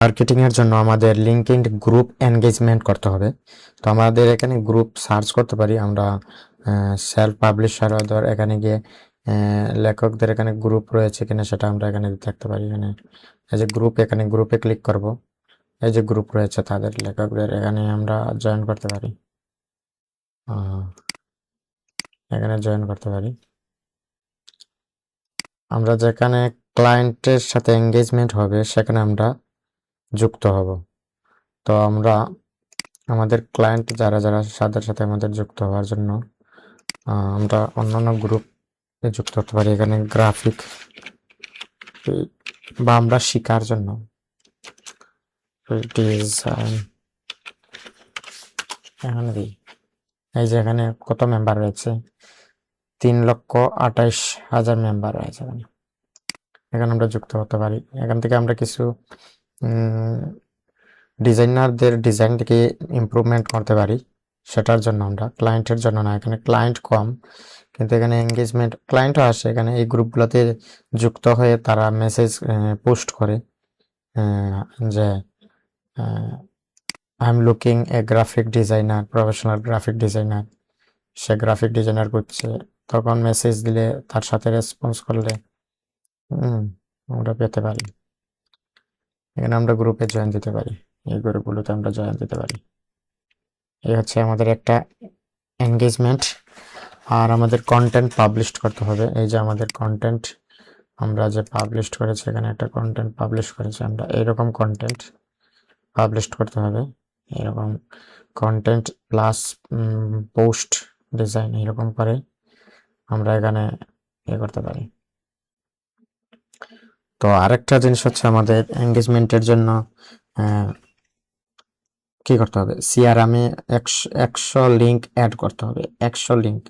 Marketing এর জন্য আমাদের লিঙ্কডইন গ্রুপ এনগেজমেন্ট করতে হবে। তো আমাদের এখানে গ্রুপ সার্চ করতে পারি আমরা, সেলফ পাবলিশার ধর এখানে গিয়ে লেখকদের এখানে গ্রুপ রয়েছে কিনা সেটা আমরা এখানে দেখতে পারি। এখানে এই যে গ্রুপ, এখানে গ্রুপে ক্লিক করব। এই যে গ্রুপ রয়েছে তাদের লেখকদের, এখানে আমরা জয়েন করতে পারি। এখানে জয়েন করতে পারি। আমরা যেখানে ক্লায়েন্টের সাথে এঙ্গেজমেন্ট হবে সেখানে আমরা যুক্ত হব। তো আমরা আমাদের ক্লায়েন্ট যারা যারা তাদের সাথে আমাদের যুক্ত হওয়ার জন্য আমরা অন্যান্য গ্রুপে যুক্ত হতে পারি। এখানে গ্রাফিক বা আমরা শেখার জন্য ডিজাইন এখানে দিই। এই যে এখানে কত মেম্বার রয়েছে, 3,28,000 মেম্বার রয়েছে। এখানে আমরা যুক্ত হতে পারি। এখান থেকে আমরা কিছু ডিজাইনারদের ডিজাইনটিকে ইমপ্রুভমেন্ট করতে পারি। সেটার জন্য আমরা, ক্লায়েন্টের জন্য না। এখানে ক্লায়েন্ট কম, কিন্তু এখানে এঙ্গেজমেন্ট ক্লায়েন্টও আসে। এখানে এই গ্রুপগুলোতে যুক্ত হয়ে তারা মেসেজ পোস্ট করে যে I am looking A graphic designer, professional graphic designer. Say graphic designer করছে, তখন মেসেজ দিলে তার সাথে রেসপন্স করলে আমরা পেতে পারি। এখানে আমরা গ্রুপে জয়েন দিতে পারি, এই গ্রুপগুলোতে আমরা জয়েন দিতে পারি। এই হচ্ছে আমাদের একটা এঙ্গেজমেন্ট। আর আমাদের কন্টেন্ট পাবলিশ করতে হবে। এই যে আমাদের কন্টেন্ট আমরা যে পাবলিশ করেছি, এখানে একটা কন্টেন্ট পাবলিশ করেছি আমরা, এইরকম কন্টেন্ট পাবলিশ করতে হবে। এরকম কন্টেন্ট প্লাস পোস্ট ডিজাইন এরকম করে আমরা এখানে করতে পারি। তো আরেকটা জিনিস হচ্ছে আমাদের এঙ্গেজমেন্টের জন্য কি করতে হবে, সিআরএমে 100 লিঙ্ক অ্যাড করতে হবে। 100 লিঙ্ক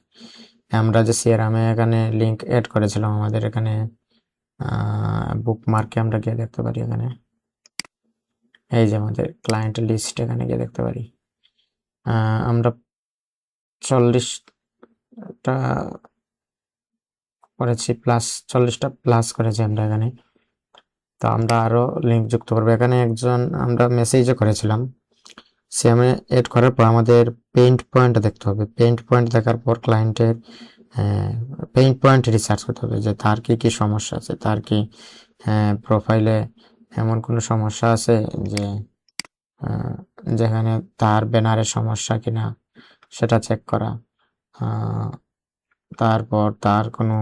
আমরা যে সিআরএমে এখানে লিঙ্ক অ্যাড করেছিলাম, আমাদের এখানে বুকমার্কে আমরা গিয়ে দেখতে পারি। এখানে এই যে আমাদের ক্লায়েন্ট লিস্ট, এখানে গিয়ে দেখতে পারি আমরা 40টা করেছি, প্লাস 40টা প্লাস করেছি আমরা এখানে। তো আমরা আরো লিঙ্ক যুক্ত করবো। এখানে একজন আমরা মেসেজও করেছিলাম, সিএমএ এড করার পর আমাদের পেইন্ট পয়েন্ট দেখতে হবে। পেইন্ট পয়েন্ট দেখার পর ক্লায়েন্টের পেইন্ট পয়েন্ট রিসার্চ করতে হবে যে তার কি কি সমস্যা আছে, তার কি প্রোফাইলে এমন কোনো সমস্যা আছে যে যেখানে তার ব্যানারের সমস্যা কিনা সেটা চেক করা, তারপর তার কোনো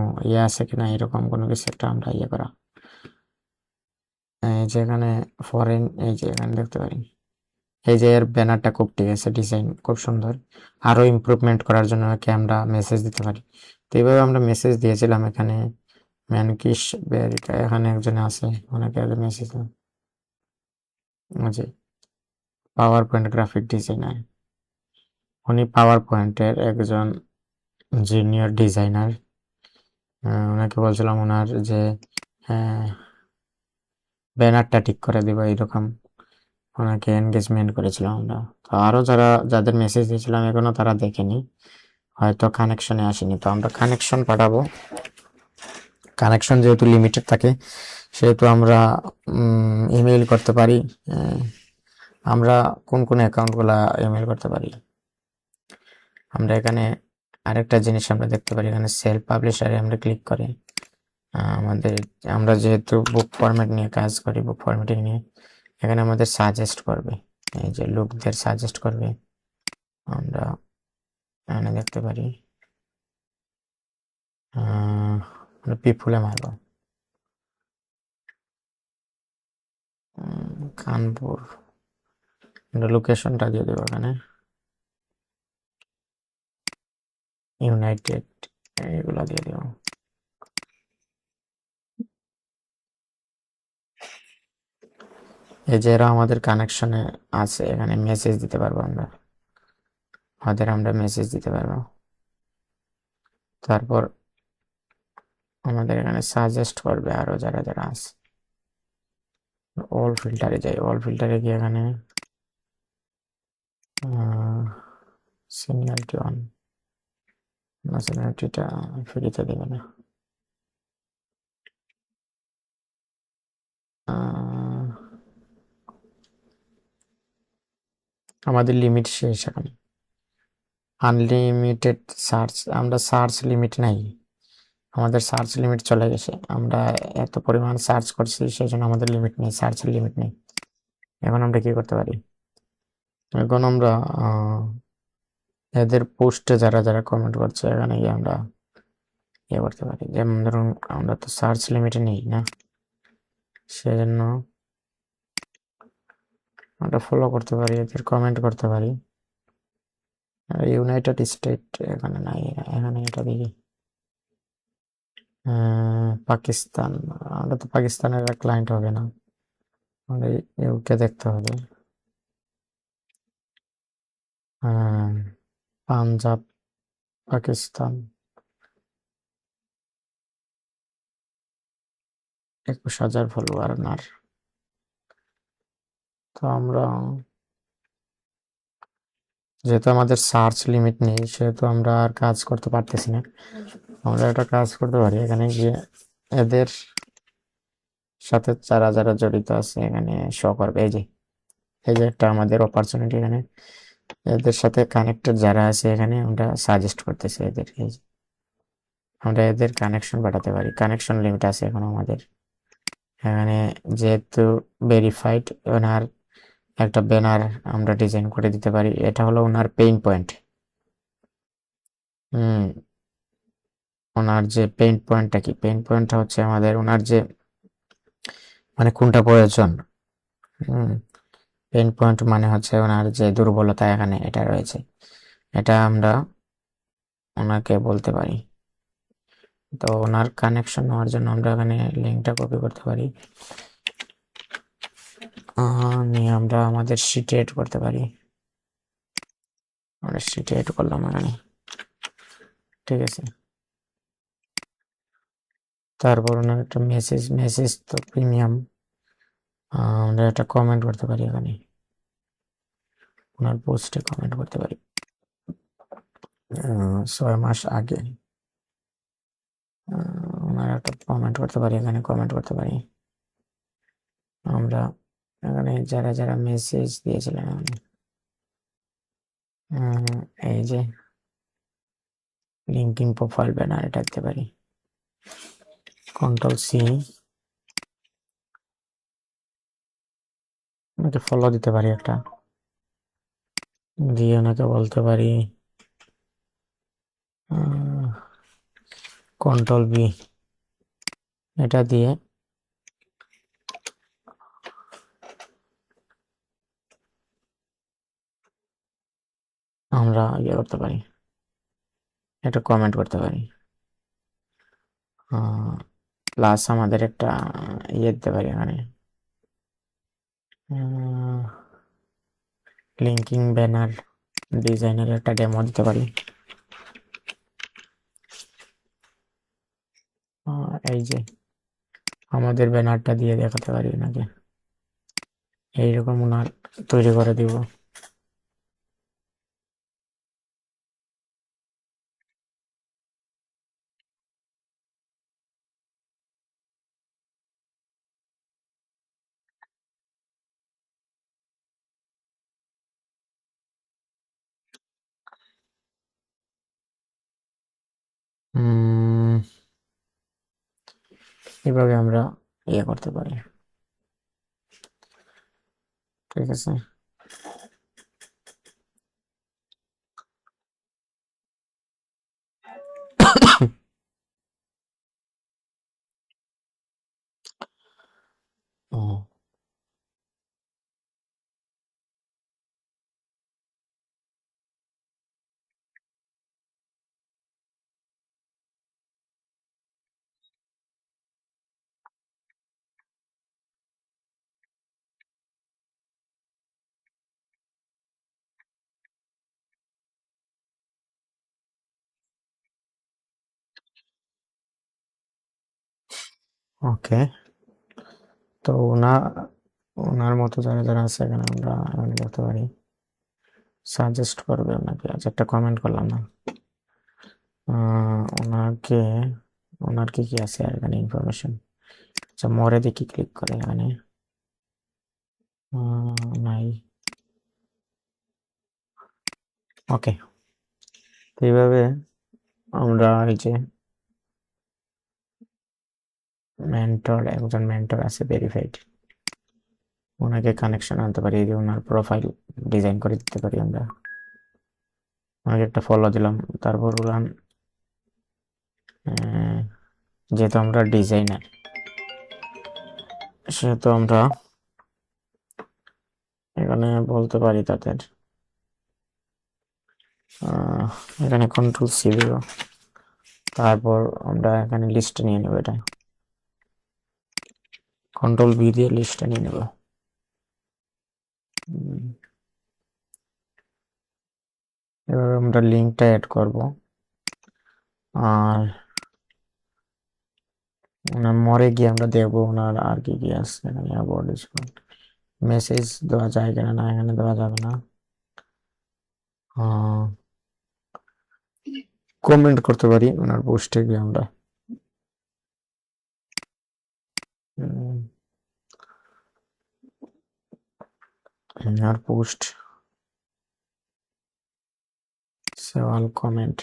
আছে কিনা এরকম কোনো কিছু একটা আমরা করা। যেখানে ফরেন, এই যে এখানে দেখতে পারি, এই যে এর ব্যানারটা খুব ঠিক আছে, ডিজাইন খুব সুন্দর। আরো ইমপ্রুভমেন্ট করার জন্য একে আমরা মেসেজ দিতে পারি। তো এইভাবে আমরা মেসেজ দিয়েছিলাম। এখানে ম্যানকিশ বেরিকা এখানে একজন আছে, অনেকে মেসেজ যে পাওয়ার পয়েন্ট গ্রাফিক ডিজাইনার, উনি পাওয়ার পয়েন্টের একজন জুনিয়র ডিজাইনার। ওনাকে বলছিলাম ওনার যে ব্যানারটা ঠিক করে দিব, এইরকম ওনাকে এনগেজমেন্ট করেছিলাম আমরা। তো আরো যাদের মেসেজ দিয়েছিলাম এখনো তারা দেখেনি, হয়তো কানেকশনে আসেনি। তো আমরা কানেকশন পাঠাবো। কানেকশন যেহেতু লিমিটেড থাকে সেহেতু আমরা ইমেইল করতে পারি। আমরা কোন কোন অ্যাকাউন্টগুলা ইমেইল করতে পারি, আমরা এখানে আরেকটা জিনিস আমরা দেখতে পারি। এখানে সেলফ পাবলিশারে আমরা ক্লিক করে আমরা যেহেতু বুক ফরম্যাট নিয়ে কাজ করি, বুক ফরম্যাটিং নিয়ে, এখানে আমাদের সাজেস্ট করবে, এই যে লোকদের সাজেস্ট করবে। আমরা এখানে দেখতে পারি পিপুলে মারব, কানপুর, আমরা লোকেশনটা দিয়ে দেবো এখানে ইউনাইটেড, এগুলো দিয়ে দেবো। এই যে এরা আমাদের কানেকশনে আছে, এখানে মেসেজ দিতে পারবো আমরা মেসেজ দিতে পারবো। তারপর আমাদের এখানে সাজেস্ট করবে আরো যারা যারা আছে। অল ফিল্টারে যাই, অল ফিল্টারে গিয়ে এখানে সিনিয়রিটি অন, সিনিয়রিটিটা ফ্রিতে দেবে না। আমাদের লিমিট শেষ এখন, আনলিমিটেড সার্চ, আমরা সার্চ লিমিট নাই, আমাদের সার্চ লিমিট চলে গেছে, আমরা এত পরিমাণ সার্চ করছি সেই জন্য আমাদের লিমিট নেই, সার্চের লিমিট নেই। এখন আমরা কি করতে পারি, এখন আমরা এদের পোস্টে যারা যারা কমেন্ট করছে এখানে গিয়ে আমরা ইয়ে করতে পারি, যেমন ধরুন আমরা তো সার্চ লিমিটে নেই না, সেজন্য আমরা ফলো করতে পারি, এদের কমেন্ট করতে পারি। ইউনাইটেড স্টেট এখানে নাই, এখানে এটা দেখি পাকিস্তান, আমরা তো পাকিস্তানের ক্লায়েন্ট হবে না, আমাদের ইউকে দেখতে হবে। পাঞ্জাব, পাকিস্তান, 21,000 ফলোয়ার ওনার। তো আমরা যেহেতু আমাদের সার্চ লিমিট নেই সেহেতু আমরা আর কাজ করতে পারতেছি না, আমরা একটা কাজ করতে পারি, এখানে গিয়ে এদের সাথে যারা যারা জড়িত আছে এখানে শো করবে, এই যে একটা আমাদের অপরচুনিটি, এখানে এদের সাথে কানেক্টেড যারা আছে এখানে আমরা সাজেস্ট করতেছি এদের, এই যে আমরা এদের কানেকশন বাড়াতে পারি, কানেকশন লিমিট আছে এখন আমাদের এখানে, যেহেতু ভেরিফাইড, ওনার একটা ব্যানার আমরা ডিজাইন করে দিতে পারি, এটা হলো ওনার পেইন পয়েন্ট। ওনার যে পেইন পয়েন্টটা কি, পেইন পয়েন্টটা হচ্ছে আমাদের ওনার যে মানে কোনটা প্রয়োজন, পেইন পয়েন্ট মানে হচ্ছে ওনার যে দুর্বলতা এখানে এটা রয়েছে, এটা আমরা ওনাকে বলতে পারি। তো ওনার কানেকশন নেওয়ার জন্য আমরা এখানে লিঙ্কটা কপি করতে পারি, নিয়ে আমরা আমাদের শিটে এড করতে পারি, আমরা শিটে এড করলাম এখানে, ঠিক আছে। তারপর ওনার একটা মেসেজ তো প্রিমিয়াম, আমরা একটা কমেন্ট করতে পারি এখানে, ওনার পোস্টে কমেন্ট করতে পারি 6 মাস আগে, ওনার একটা কমেন্ট করতে পারি এখানে, কমেন্ট করতে পারি আমরা এখানে যারা যারা মেসেজ দিয়েছিলেন এই যে লিঙ্কিং প্রোফাইল ব্যানার এটা দিতে পারি, কন্ট্রোল সি, ওনাকে ফলো দিতে পারি একটা, দিয়ে ওনাকে বলতে পারি কন্ট্রোল বি, এটা দিয়ে আমরা ইয়ে করতে পারি, এটা কমেন্ট করতে পারি, প্লাস আমাদের একটা ইয়ে দিতে পারি এখানে, লিঙ্কিং ব্যানার ডিজাইনের একটা ডেমো দিতে পারি, এই যে আমাদের ব্যানারটা দিয়ে দেখাতে পারি ওনাকে, এইরকম ওনার তৈরি করে দিব। এভাবে আমরা ইয়ে করতে পারি, ঠিক আছে। ওকে, তো ওনার মতো যারা যারা আছে এখানে আমরা এখানে করতে পারি, সাজেস্ট করবে ওনাকে, আচ্ছা একটা কমেন্ট করলাম না, ওনাকে, ওনার কি কি আছে আর এখানে ইনফরমেশন, আচ্ছা মোরে দেখি ক্লিক করে এখানে নাই, ওকে, এইভাবে আমরা এই যে একজন মেন্টর আছে ভেরিফাইড, ওনাকে কানেকশন আনতে পারি, এই যে ওনার প্রোফাইল ডিজাইন করে দিতে পারি আমরা। ওনাকে একটা ফলো দিলাম, তারপর বললাম যেহেতু আমরা ডিজাইনার সেহেতু আমরা এখানে বলতে পারি তাদের এখানে কন্ট্রোল সি দিব, তারপর আমরা এখানে লিস্টে নিয়ে নেব, এটা কন্ট্রোল বি দিয়ে লিস্টে নিয়ে নেব। এবার আমরা লিঙ্কটা অ্যাড করব, আর ওনার মরে গিয়ে আমরা দেখবো ওনার আর কি কি আছে এখানে। অ্যাবাউট মেসেজ দেওয়া যায় কিনা, না এখানে দেওয়া যাবে না। কমেন্ট করতে পারি ওনার পোস্টে গিয়ে আমরা। ওনার পোস্ট সেওয়াল কমেন্ট,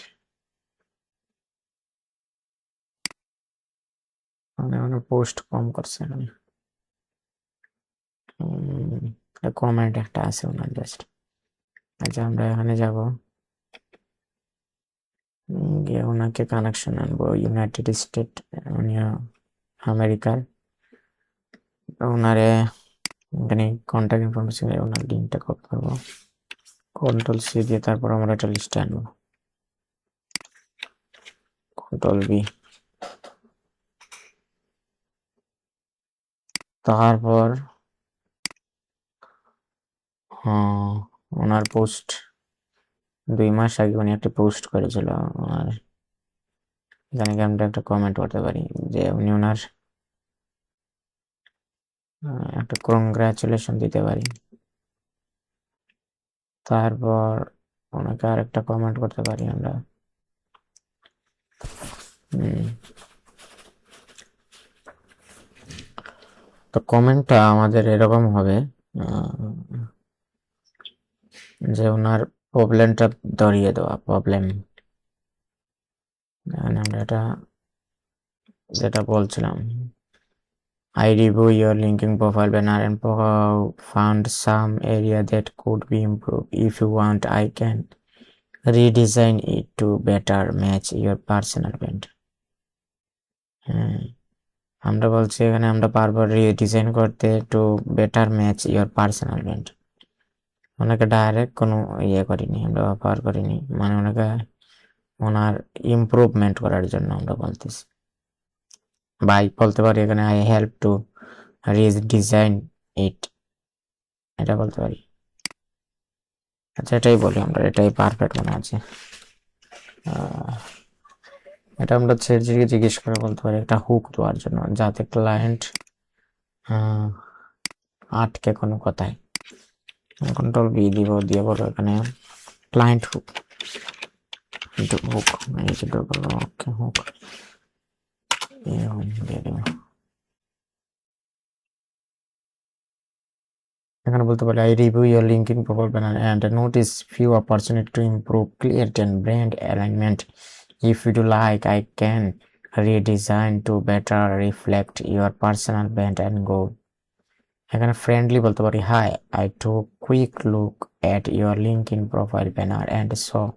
মানে ওনার পোস্ট কম করছে এখানে। কমেন্ট একটা আছে ওনার জাস্ট। আচ্ছা, আমরা এখানে যাব, গিয়ে ওনাকে কানেকশন আনবো ইউনাইটেড স্টেট, উনি আমেরিকার। ওনারে এখানে কন্ট্যাক্ট ইনফরমেশন, ওনার লিঙ্কটা কপি করবো, কন্ট্রোল সি দিয়ে তারপর আমরা একটা লিস্টে আনবো, কন্ট্রোল বি। তারপর ওনার পোস্ট 2 মাস আগে উনি একটা পোস্ট করেছিল, আর এখানে আমরা একটা কমেন্ট করতে পারি যে উনি ওনার একটা কংগ্রাচুলেশন দিতে পারি। তারপর ওনাকে আরেকটা কমেন্ট করতে পারি আমরা। তো কমেন্টটা আমাদের এরকম হবে যে ওনার প্রবলেমটা ধরিয়ে দেওয়া, প্রবলেম। আমরা এটা যেটা বলছিলাম, I review your linking profile banner and found some area that could be improved. If you want, I can redesign it to better match your personal brand. আমরা বলছি এখানে আমরা পারবো রিডিজাইন করতে two better match your personal brand. ওনাকে direct কোনো ইয়ে করিনি, আমরা অফার করিনি, মানে ওনাকে ওনার ইমপ্রুভমেন্ট করার জন্য আমরা বলতেছি। বাই বলতে পারি এখানে আই হেল্প টু রিডিজাইন ইট, এটা বলতে পারি। আচ্ছা, এটাই বলি আমরা, এটাই পারফেক্ট মনে আছে। এটা আমরা ছেড়ে জিজ্ঞেস করে বলতে পারি একটা হুক দেওয়ার জন্য, যাতে ক্লায়েন্ট আটকে কোনো কথায়। কন্ট্রোল বি দিব, দিয়ে বলো এখানে ক্লায়েন্ট হুক, হুক এই যে বললাম, ওকে হুক দিয়ে দেবো। এখানে বলতে পারি I review your LinkedIn profile banner and notice few opportunity to improve clarity and brand alignment. If you do like, I can redesign to better reflect your personal brand and goal. এখানে friendly বলতে পারি hi, I took quick look at your LinkedIn profile banner and saw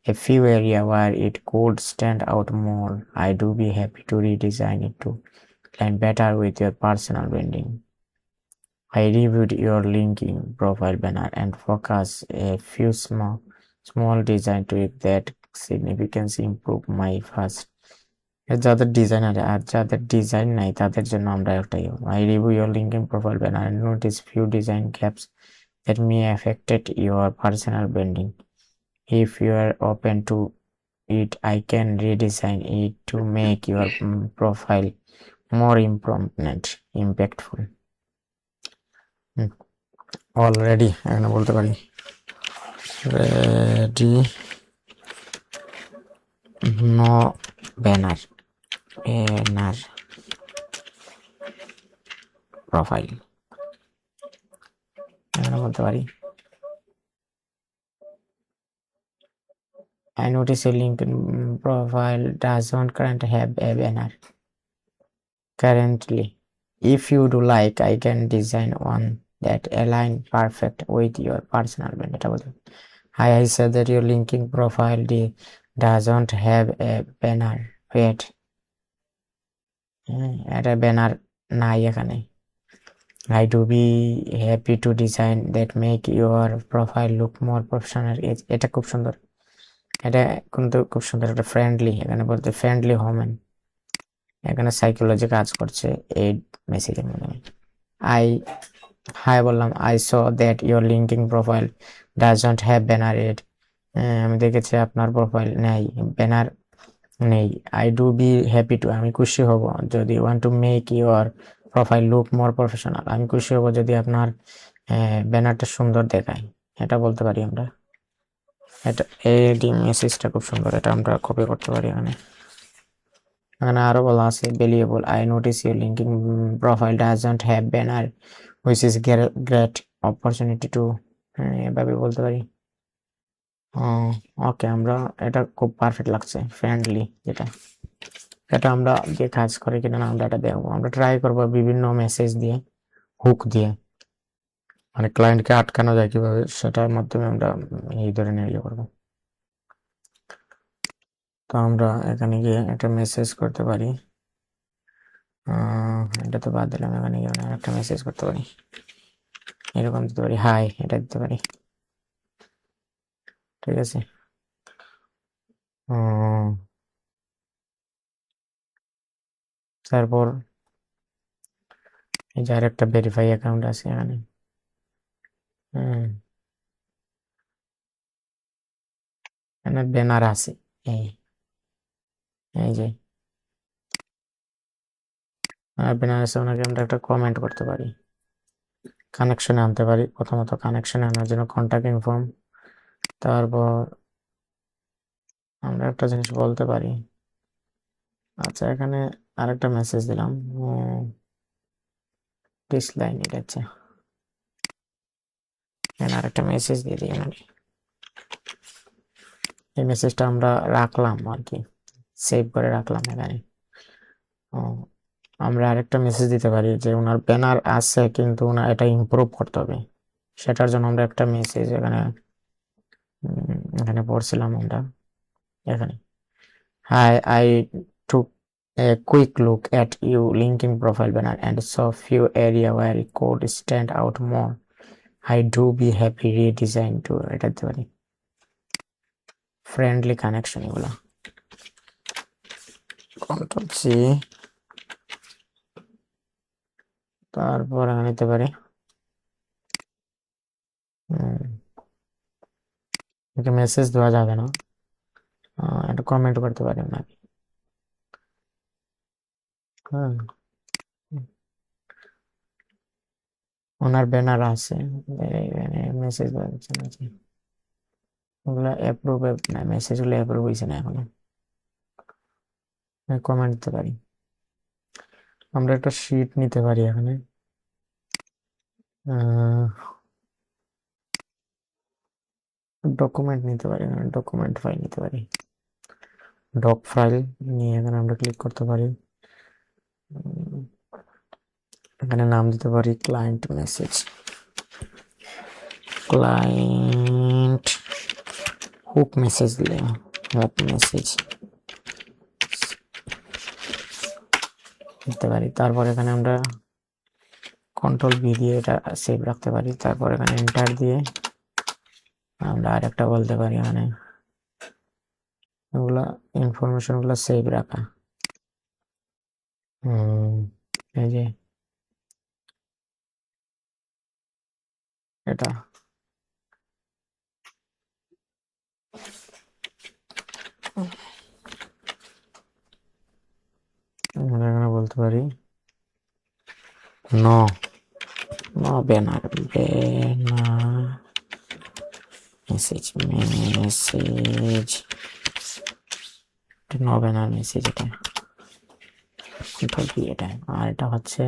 a few areas where it could stand out more. I do be happy to redesign it to align better with your personal branding. I reviewed your LinkedIn profile banner and focus a few small design tweaks that significantly improve my first. যাদের designer আর যাদের design নাই তাদের জন্য আমরা একটাই, I review your LinkedIn profile banner and notice few design gaps that may affected your personal branding. If you are open to it, I can redesign it to make your profile more impactful. Already এখানে বলতে পারি ready no banner profile, এখানে বলতে পারি I notice your LinkedIn profile doesn't currently have a banner currently. If you do like, I can design one that align perfect with your personal brand. এটা বলতে I said that your LinkedIn profile doesn't have a banner yet. একটা banner নাই এখানে। I do be happy to design that make your profile look more professional. এটা খুব সুন্দর, এটা কিন্তু খুব সুন্দর, একটা ফ্রেন্ডলি, এখানে বলতে ফ্রেন্ডলি হোমেন, এখানে সাইকোলজি কাজ করছে এই মেসেজের মধ্যে। আই হাই বললাম, I saw that your LinkedIn profile doesn't have banner yet. আমি দেখেছি আপনার প্রোফাইল নেই, ব্যানার নেই। I do be happy to, আমি খুশি হব যদি want to make your profile look more professional, আমি খুশি হব যদি আপনার ব্যানারটা সুন্দর দেখায়, এটা বলতে পারি আমরা। এটা এই মেসেজটা খুব সুন্দর, এটা আমরা কপি করতে পারি এখানে। এখানে আরো বলা আছে valuable, I notice your LinkedIn profile doesn't have banner which is great opportunity to, এভাবে বলতে পারি। ওকে, আমরা এটা খুব পারফেক্ট লাগছে, ফ্রেন্ডলি, এটা আমরা যে কাজ করে কিনা না আমরা এটা দেখবো। আমরা ট্রাই করবো বিভিন্ন মেসেজ দিয়ে, হুক দিয়ে, মানে ক্লায়েন্টকে আটকানো যায় কিভাবে, সেটার মাধ্যমে আমরা এই ধরনের ইয়ে করবো। তো আমরা এখানে গিয়ে একটা মেসেজ করতে পারি, এটা তো বাদ দিলাম। এখানে গিয়ে একটা মেসেজ করতে পারি, এরকম দিতে পারি, হাই, এটা দিতে পারি, ঠিক আছে। তারপর এই যে আরেকটা ভেরিফাই অ্যাকাউন্ট আছে এখানে, এখানে ব্যানার আছে, এই যে ব্যানার আছে, ওনাকে আমরা একটা কমেন্ট করতে পারি, কানেকশনে আনতে পারি। প্রথমত কানেকশনে আনার জন্য কন্টাক্ট ইনফর্ম, তারপর আমরা একটা জিনিস বলতে পারি। আচ্ছা, এখানে আরেকটা মেসেজ দিলাম, ডিসলাইন, এটা আচ্ছা, এখানে আরেকটা মেসেজ দিয়ে দিই। এখানে এই মেসেজটা আমরা রাখলাম আর কি, সেভ করে রাখলাম এখানে। আমরা আরেকটা মেসেজ দিতে পারি যে ওনার ব্যানার আছে কিন্তু ওনার এটা ইমপ্রুভ করতে হবে, সেটার জন্য আমরা একটা মেসেজ এখানে পড়ছিলাম আমরা এখানে, high, I took a quick look at your LinkedIn profile banner and saw few area where it could stand out more. I do be happy redesign to, এটা দিতে পারি, ফ্রেন্ডলি কানেকশন, এগুলা কন্ট্রোল সি, তারপর নিতে পারি message দেওয়া যাবে না, একটা কমেন্ট করতে পারি আপনাকে। ওনার ব্যানার আছে, মেসেজ দেওয়া যাচ্ছে না, ওগুলা অ্যাপ্রুভ না, মেসেজগুলো অ্যাপ্রুভ হয়েছে না এখনো, কমেন্ট দিতে পারি। আমরা একটা শিট নিতে পারি এখানে, ডকুমেন্ট নিতে পারি, ডকুমেন্ট ফাইল নিতে পারি, ডক ফাইল নিয়ে এখানে আমরা ক্লিক করতে পারি। এখানে নাম দিতে পারি client message, client hook message দিলে হুক মেসেজ দিতে পারি। তারপর এখানে আমরা কন্ট্রোল ভি দিয়ে এটা সেভ রাখতে পারি। তারপর এখানে এন্টার দিয়ে আমরা আরেকটা বলতে পারি, মানে এগুলা ইনফরমেশন গুলা সেভ রাখা। এই যে এটা আমরা এখানে বলতে পারি no banner message no banner message, এটা কন্ট্রোল ভি এটা। আর এটা হচ্ছে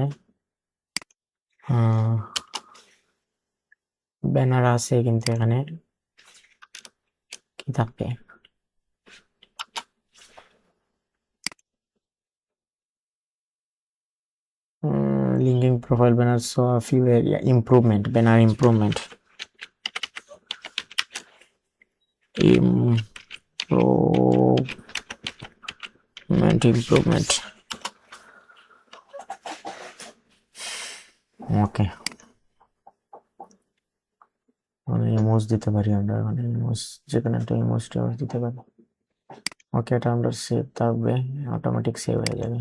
ব্যানার আছে কিন্তু এখানে কি থাকবে, profile banner, so a few area improvement, banner improvement. Improvement. ওকে, মানে ইমোজ দিতে পারি আমরা, মানে ইমোজ যে কোনো একটা ইমোজ দিতে পারি। ওকে, এটা আমরা সেভ থাকবে, অটোমেটিক সেভ হয়ে যাবে।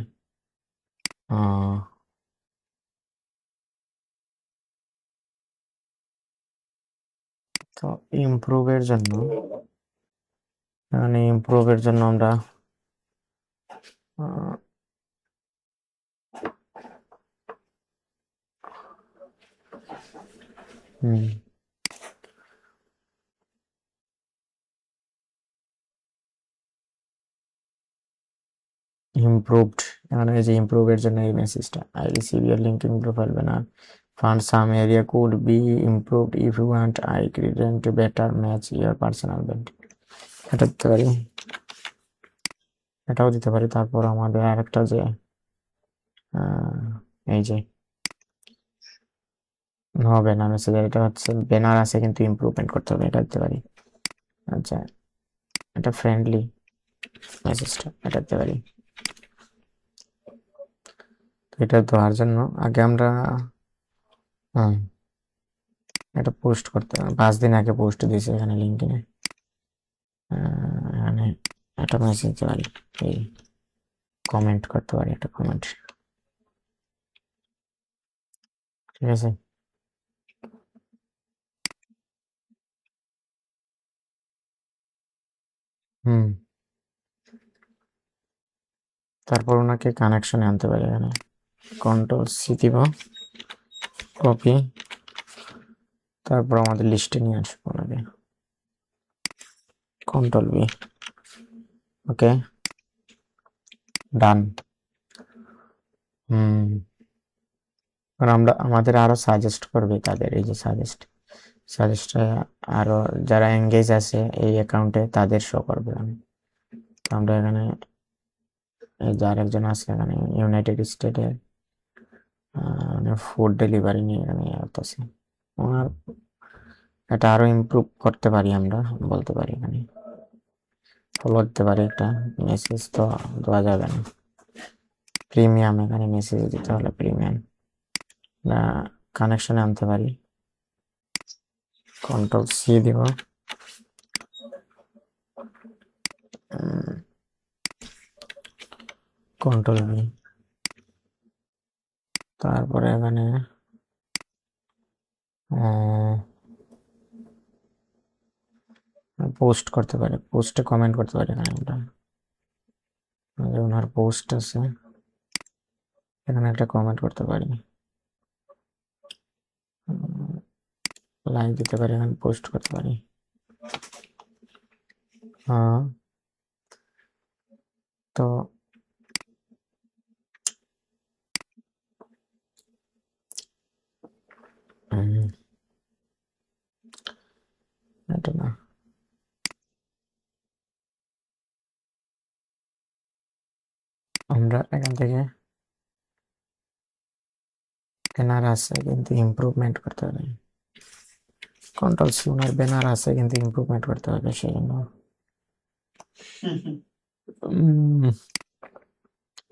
তো ইমপ্রুভের জন্য, মানে ইমপ্রুভের জন্য আমরা ইমপ্রুভড, মানে এই যে ইমপ্রুভের জন্য এই মেসেজটা, I receive your link in profile banner, fund some area could be improved if you want I create to better match your personal brand. এটা দিতে পারি, এটাও দিতে পারি। তারপর আমাদের আরেকটা যে এই যে হবে না মেসেজ, এটা হচ্ছে ব্যানার আছে কিন্তু ইমপ্রুভমেন্ট করতে হবে, এটা দিতে পারি। আচ্ছা, এটা ফ্রেন্ডলি মেসেজটা, এটা দিতে পারি। এটা দেওয়ার জন্য আগে আমরা এটা পোস্ট করতে হবে, 5 দিন আগে পোস্ট দিয়েছি এখানে লিঙ্কডিনে। এখানে একটা মেসেজ দিতে পারি, এই কমেন্ট করতে পারি, একটা কমেন্ট, ঠিক আছে। তারপর ওনাকে কানেকশনে আনতে পারি, এখানে কন্ট্রোল সি দিব, কপি, তারপর আমাদের লিস্টে নিয়ে আসবো ওনাকে, কন্ট্রোল বি, ওকে, ডান। আমরা আমাদের আরো সাজেস্ট করবে তাদের, এই যে সাজেস্ট আরো যারা এঙ্গেজ আছে এই অ্যাকাউন্টে তাদের শো করবে। আমরা এখানে এই যে আরেকজন আছে এখানে ইউনাইটেড স্টেটে ফুড ডেলিভারি নিয়ে এখানে আছে, ওনার এটা আরো ইমপ্রুভ করতে পারি, আমরা বলতে পারি এখানে ফলো দিতে পারি। একটা মেসেজ তো দেওয়া যাবে না, প্রিমিয়াম, এখানে মেসেজ দিতে হলে প্রিমিয়াম কানেকশনে আনতে পারি, কন্ট্রোল সি দিব, কন্ট্রোল বি, তারপরে এখানে পোস্ট করতে পারি, পোস্টে কমেন্ট করতে পারি। এখানে আমরা ওনার পোস্ট আছে, এখানে একটা কমেন্ট করতে পারি, লাইক দিতে পারি, এখানে পোস্ট করতে পারি। তো এটা না, আমরা এখান থেকে ব্যানার আছে কিন্তু ইমপ্রুভমেন্ট করতে হবে, কন্ট্রোল সি, ওনার ব্যানার আছে কিন্তু ইমপ্রুভমেন্ট করতে হবে, সেজন্য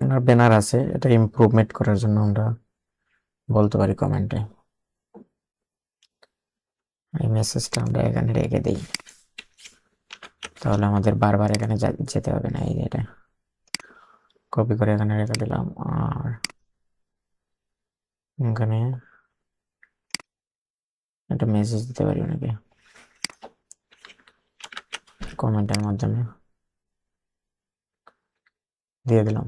ওনার ব্যানার আছে, এটা ইমপ্রুভমেন্ট করার জন্য আমরা বলতে পারি কমেন্টে। এই মেসেজটা আমরা এখানে রেখে দিই, তাহলে আমাদের বারবার এখানে যেতে হবে না। এই যে এটা কপি করে এখানে রেখে দিলাম, আর এখানে একটা মেসেজ দিতে পারি ওনাকে কমেন্টের মাধ্যমে, দিয়ে দিলাম।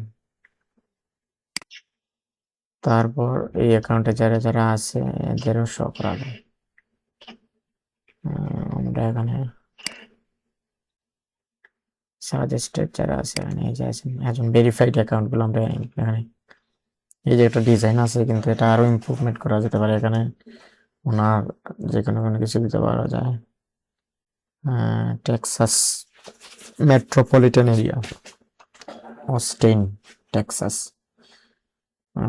তারপর এই অ্যাকাউন্টে যারা যারা আছে এদেরও শো করাবে। আমরা এখানে সাজেস্টেড যারা আছে এখানে, এই যে একজন ভেরিফাইড অ্যাকাউন্টগুলো আমরা এখানে, এই যে একটা ডিজাইন আছে কিন্তু এটা আরো ইমপ্রুভমেন্ট করা যেতে পারে। এখানে ওনার যে কোনো কিছু দিতে পারা যায়, Texas metropolitan area, Austin Texas,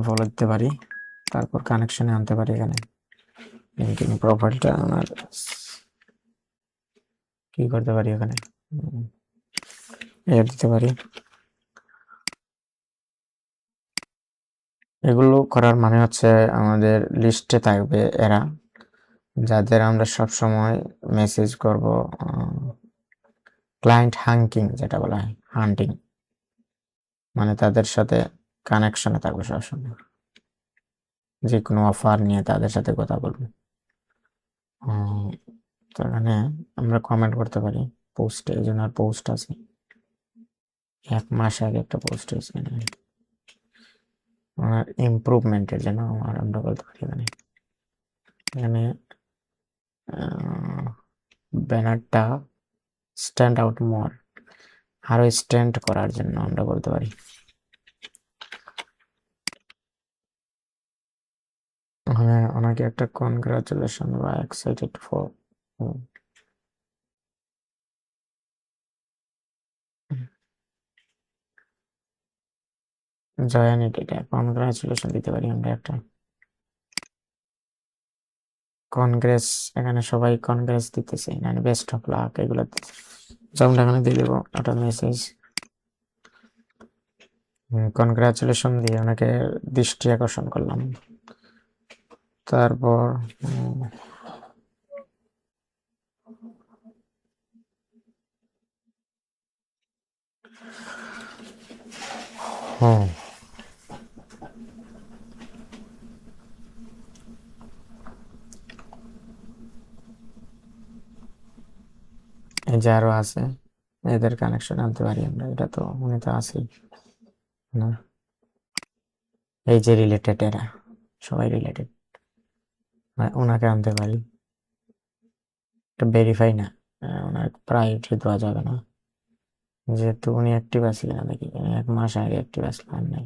follow দিতে পারি। তারপর কানেকশনে আনতে পারি। এখানে লিঙ্কিং প্রোফাইলটা আমার কি করতে পারি, এখানে এড দিতে পারি। এগুলো করার মানে হচ্ছে আমাদের লিস্টে থাকবে এরা, যাদের আমরা সব সময় মেসেজ করব, ক্লায়েন্ট হাঙ্কিং যেটা বলা হয়, হান্টিং, মানে তাদের সাথে কানেকশনে থাকবে সবসময়, যে কোনো অফার নিয়ে তাদের সাথে কথা বলবো। তো এখানে আমরা কমেন্ট করতে পারি পোস্টে, এই জন্য আর পোস্ট আছে, 1 মাস আগে একটা পোস্ট হয়েছে ওনার ইমপ্রুভমেন্টের জন্য আমরা বলতে পারি। এখানে ব্যানারটা স্ট্যান্ড আউট মোর, আরো স্ট্যান্ড করার জন্য আমরা বলতে পারি। হ্যাঁ, ওনাকে একটা কনগ্রাচুলেশন বা এক্সাইটেড ফর জয়েন ইট, এটা কনগ্রাচুলেশন দিতে পারি আমরা একটা কনগ্রেস। এখানে সবাই কনগ্রেস দিতেছে, মানে বেস্ট অফ লাক এগুলো যেমন এখানে দিয়ে দেবো একটা মেসেজ, কনগ্রাচুলেশন দিয়ে ওনাকে দৃষ্টি আকর্ষণ করলাম। তারপর এই যে আরো আছে, এদের কানেকশন আনতে পারি আমরা, এটা তো মনে তো আছেই না, এই যে রিলেটেড, এরা সবাই রিলেটেড, ওনাকে আনতে পারি। এটা ভেরিফাই না, ওনার প্রায়োরিটি দেওয়া যাবে না, যেহেতু উনি অ্যাক্টিভ আছে কিনা দেখি, 1 মাস আগে অ্যাক্টিভ আসলাম নাই,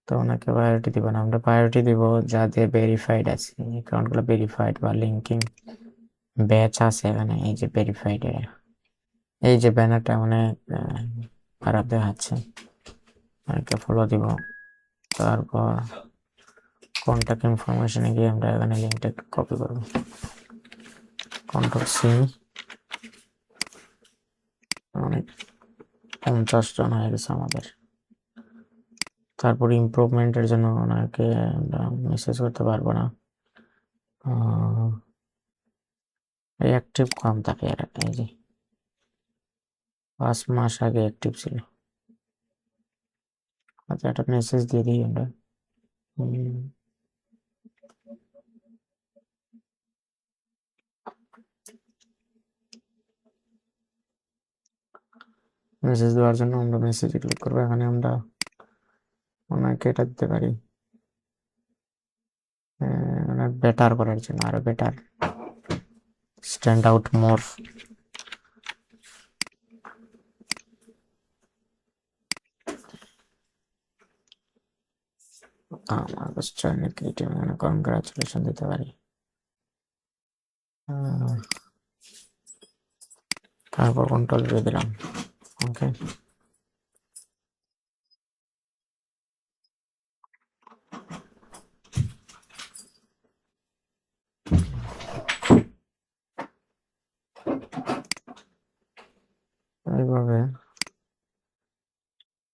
তো ওনাকে প্রায়োরিটি দিব না, আমরা প্রায়োরিটি দিব যাদের ভেরিফাইড আছে, অ্যাকাউন্টগুলো ভেরিফাইড বা লিঙ্কিং ব্যাচ আছে এখানে, এই যে ভেরিফাইড এরা। এই যে ব্যানারটা অনেক খারাপ দেখাচ্ছে, অনেককে ফলো দিব। তারপর কন্ট্যাক্ট ইনফরমেশনে গিয়ে আমরা এখানে লিঙ্কটা একটু কপি করব, কন্ট্রোল সি, অনেক 50 জন হয়ে গেছে আমাদের। তারপর ইমপ্রুভমেন্টের জন্য ওনাকে আমরা মেসেজ করতে পারবো না, অ্যাক্টিভ কম থাকে এরা, এই যে 5 মাস আগে অ্যাক্টিভ ছিল। আচ্ছা, একটা মেসেজ দিয়ে দিই আমরা, মেসেজ দেওয়ার জন্য আমরা মেসেজে ক্লিক করবো। এখানে আমরা ওনাকে এটা দিতে পারি, বেটার করার জন্য, আরো বেটার, স্ট্যান্ড আউট মোর। আমার কনগ্রাচুলেশন দিতে পারি। তারপর কন্ট্রোল দিয়ে দিলাম, ওকে। এইভাবে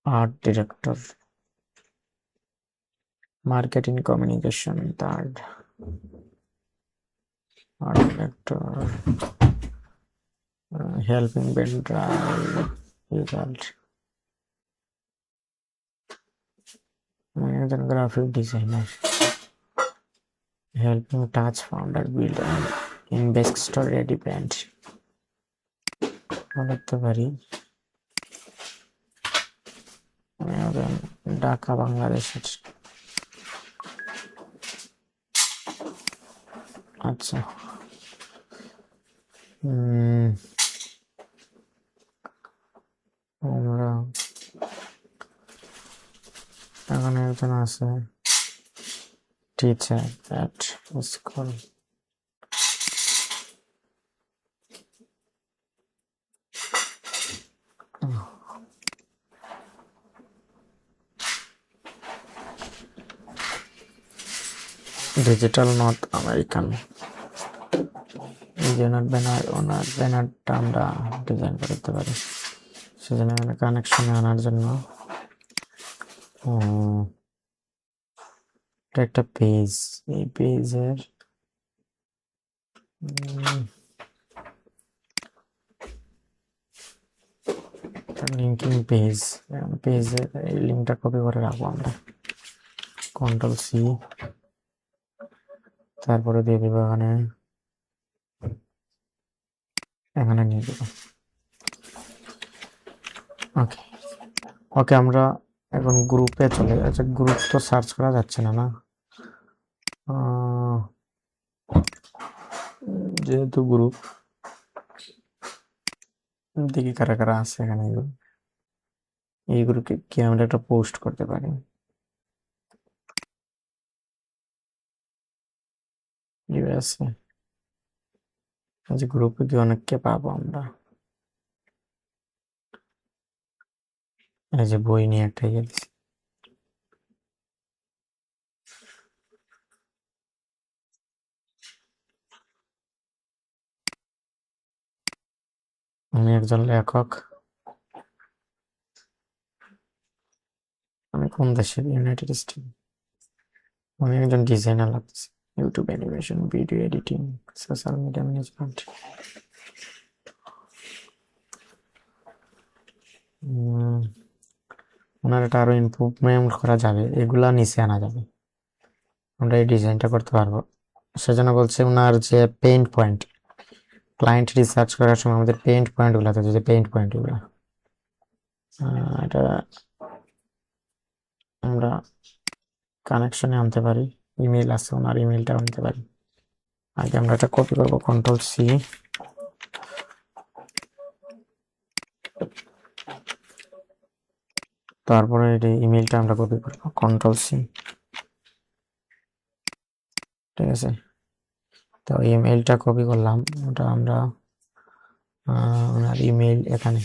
art director, marketing communication, third art director, helping vendor result, একজন graphic designer, helping tech founder build investor ready brand বলতে পারি। ঢাকা বাংলাদেশের, আচ্ছা আমরা এখানে একজন আছে teacher at school, digital north American এই যে ওনার ব্যানারটা আমরা ডিজাইন করতে পারি, সেজন্য কানেকশনে আনার জন্য এটা একটা পেজ, এই পেজের লিঙ্কিং পেজ, পেজের এই লিঙ্কটা কপি করে রাখবো আমরা, Ctrl+C, তারপরে দিয়ে দিব এখানে নিয়ে দেব। ওকে ওকে, আমরা এখন গ্রুপে চলে যাচ্ছি। গ্রুপ তো সার্চ করা যাচ্ছে না, যেহেতু গ্রুপ, দেখি কারা কারা আছে এখানে। এই গ্রুপে কি আমরা একটা পোস্ট করতে পারি? ইউএসএ গ্রুপে কি অনেককে পাবো আমরা? এই যে বই নিয়ে একটা ইয়ে দিছি। আমি একজন লেখক। আমি কোন দেশের? United State. আমি একজন ডিজাইনার লাগতেছি, YouTube animation, video editing, social media management. ওনার এটা আরো ইমপ্রুভমেন্ট করা যাবে, এগুলা নিচে আনা যাবে, আমরা এই ডিজাইনটা করতে পারবো। সেজন্য বলছে ওনার যে পেইন্ট পয়েন্ট, ক্লায়েন্ট রিসার্চ করার সময় আমাদের পেইন্ট পয়েন্ট গুলো থাকে, যে পেইন্ট পয়েন্ট গুলো এটা আমরা কানেকশনে আনতে পারি। ইমেল আছে, ওনার ইমেলটা আনতে পারি। আগে আমরা এটা কপি করবো, Ctrl+C, তারপরে এই ইমেলটা আমরা কপি করবো, Ctrl+C, ঠিক আছে। তো ইমেলটা কপি করলাম, ওটা আমরা ওনার ইমেল এখানে,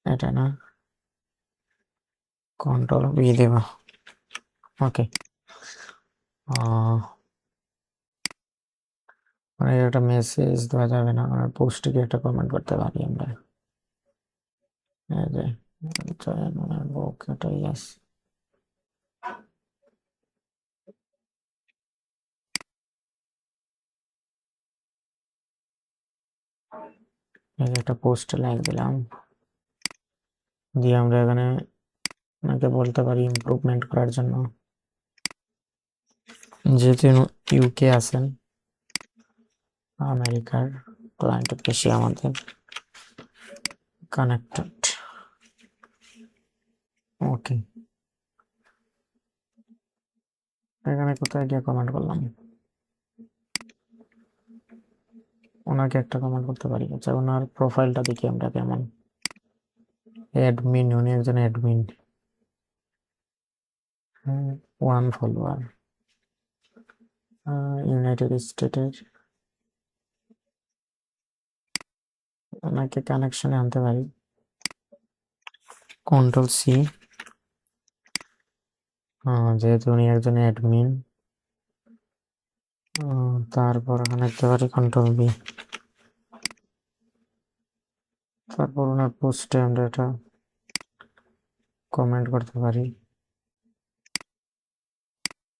এটা না, Ctrl+V দেব। ওকে, মানে একটা মেসেজ দেওয়া যাবে না, পোস্টে গিয়ে একটা কমেন্ট করতে পারি আমরা। এই যে ওকে, ইয়েস, একটা পোস্ট লাইক দিলাম, দিয়ে আমরা এখানে ওনাকে বলতে পারি ইমপ্রুভমেন্ট করার জন্য, যেহেতু ইউকে আছেন, আমেরিকার ক্লায়েন্ট বেশি আমাদের কানেক্টেড। ওকে, এখানে কোথায় গিয়ে কমেন্ট করলাম, ওনাকে একটা কমেন্ট করতে পারি। আচ্ছা, ওনার প্রোফাইলটা দেখি আমরা কেমন। অ্যাডমিন, উনি একজন অ্যাডমিন, 1 ফলোয়ার, ইউনাইটেড স্টেটের। ওনাকে কানেকশনে আনতে পারি, Ctrl+C, যেহেতু উনি একজন অ্যাডমিন, তারপর এখানে দেখতে পারি Ctrl+V, তারপর ওনার পোস্টে আমরা এটা কমেন্ট করতে পারি,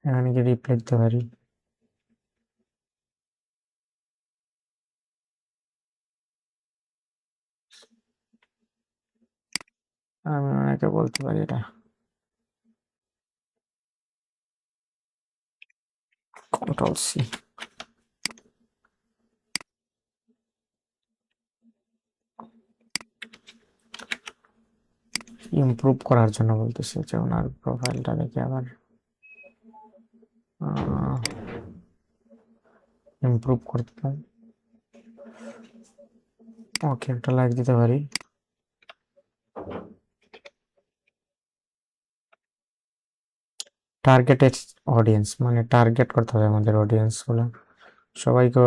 এখানে গিয়ে রিপ্লাই দিতে পারি। আমি ওনাকে বলতে পারি এটা Ctrl+C, ইমপ্রুভ করার জন্য বলতেছে, যে ওনার প্রোফাইলটা দেখে আবার ইমপ্রুভ করতে পারি। ওকে, একটা লাইক দিতে পারি। টার্গেটেড অডিয়েন্স, মানে টার্গেট করতে হবে আমাদের অডিয়েন্স গুলো, সবাইকে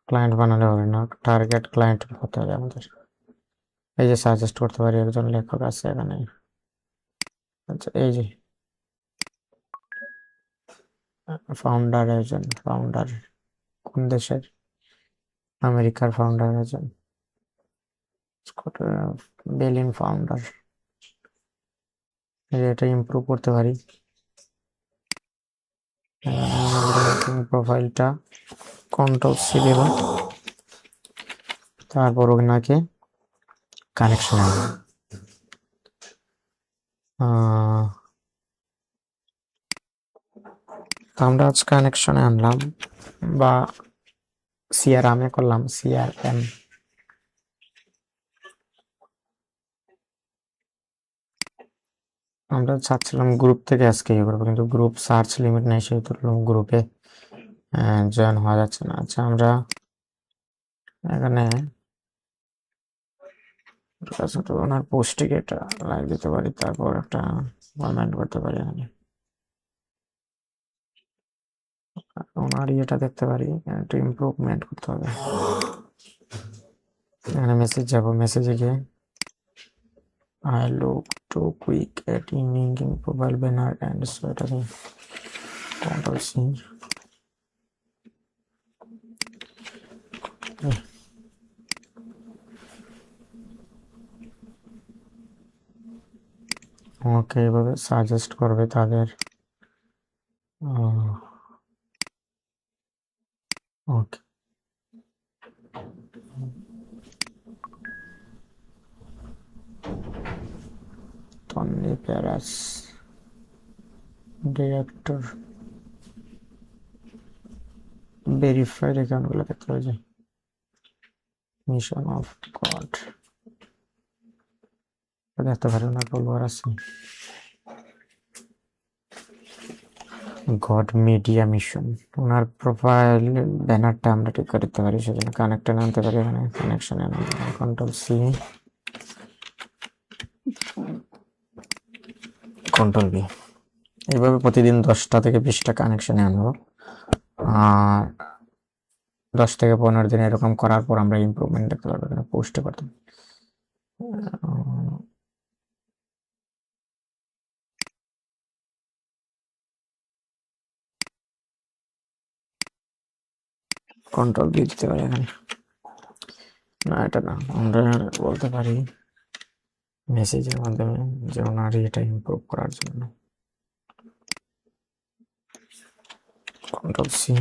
ক্লায়েন্ট বানালে হবে না, টার্গেট ক্লায়েন্ট হতে হবে আমাদের। এই যে সাজেস্ট করতে পারি, একজন লেখক আছে এখানে। আচ্ছা, এই যে ফাউন্ডার একজন, ফাউন্ডার কোন দেশের? আমেরিকার ফাউন্ডার একজন, বেলিন ফাউন্ডার। এটা ইমপ্রুভ করতে পারি। প্রোফাইলটা কন্ট্রোল সি দেব, তারপর ওনাকে কানেকশন আনবো। তো আমরা আজ কানেকশনে আনলাম বা সিআরএমে করলাম, সিআরএম। আমরা চাচ্ছিলাম গ্রুপ থেকে আজকে ইয়ে করবো, কিন্তু গ্রুপ সার্চ লিমিট নেই, সেহেতু গ্রুপে জয়েন হওয়া যাচ্ছে না। আচ্ছা, আমরা এখানে ওনার পোস্টে একটা লাইক দিতে পারি, তারপর একটা কমেন্ট করতে পারি। এখানে ওনার ইয়েটা দেখতে পারি, একটু ইমপ্রুভমেন্ট করতে হবে। এখানে মেসেজ যাবো, মেসেজে গিয়ে I look too quick at making profile banner and so এটাকে কন্ট্রোল সি। আমাকে এভাবে সাজেস্ট করবে তাদের। ওকে, টনি প্যারাস, ডিরেক্টর, ভেরিফাইড অ্যাকাউন্টগুলো দেখতে হবে, যে মিশন অফ গড দেখতে পারি, ওনার ফলোয়ার আছে। গড মিডিয়া মিশন, ওনার প্রোফাইল ব্যানারটা আমরা ঠিক করে দিতে পারি, সেজন্য কানেক্টে আনতে পারি। এখানে কানেকশনে কন্ট্রোল সি, কন্ট্রোল বি। এইভাবে প্রতিদিন 10টা থেকে 20টা কানেকশনে আনবো, আর 10 থেকে 15 দিন এরকম করার পর আমরা ইমপ্রুভমেন্ট দেখতে পারবো। এখানে পোস্টে করতে কন্ট্রোল বি দিতে পারি এখানে। না, এটা না, আমরা বলতে পারি মেসেজের মাধ্যমে যে ওনার এটা ইমপ্রুভ করার জন্য। কন্ট্রোল সি,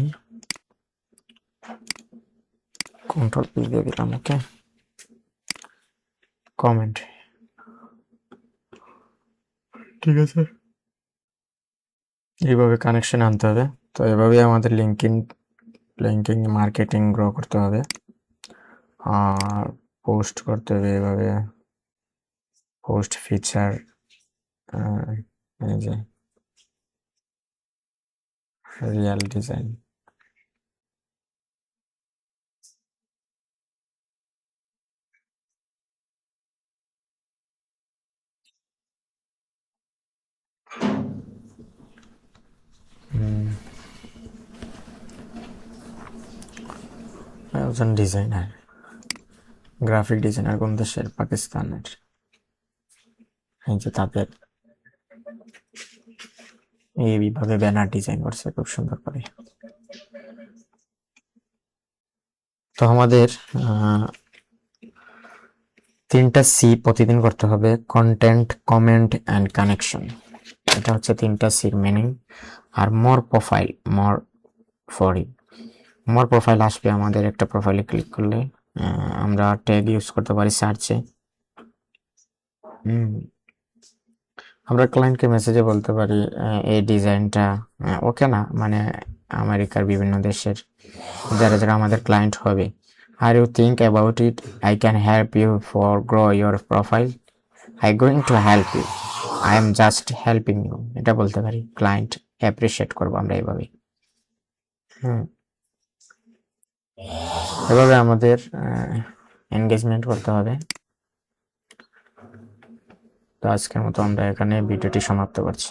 কন্ট্রোল পি দিয়ে দিলাম। ওকে, কমেন্ট, ঠিক আছে। এইভাবে কানেকশন আনতে হবে। তো এভাবেই আমাদের লিঙ্কিং মার্কেটিং গ্রো করতে হবে, আর পোস্ট করতে হবে এভাবে। পোস্ট ফিচার, এই যে রিয়েল ডিজাইন, একজন ডিজাইনার, গ্রাফিক ডিজাইনার কোন দেশের? পাকিস্তানের। এই যে তাদের এইভাবে ব্যানার ডিজাইন করছে খুব সুন্দর করে। তো আমাদের 3টা সি প্রতিদিন করতে হবে: কন্টেন্ট, কমেন্ট অ্যান্ড কানেকশন। এটা হচ্ছে 3টা সির মিনিং। আর মোর প্রোফাইল, মোর ফরি, মোর প্রোফাইল আসবে আমাদের একটা প্রোফাইলে ক্লিক করলে। আমরা ট্যাগ ইউজ করতে পারি সার্চে। আমরা ক্লায়েন্টকে মেসেজে বলতে পারি এই ডিজাইনটা ওকে না, মানে আমেরিকার বিভিন্ন দেশের যারা যারা আমাদের ক্লায়েন্ট হবে, আর you think about it, I can help you for grow your profile, I going to help you, I am just helping you. এটা বলতে পারি, ক্লায়েন্ট অ্যাপ্রিসিয়েট করবো আমরা এইভাবে। এভাবে আমাদের এনগেজমেন্ট করতে হবে। তো আজকের মতো আমরা এখানে ভিডিওটি সমাপ্ত করছি।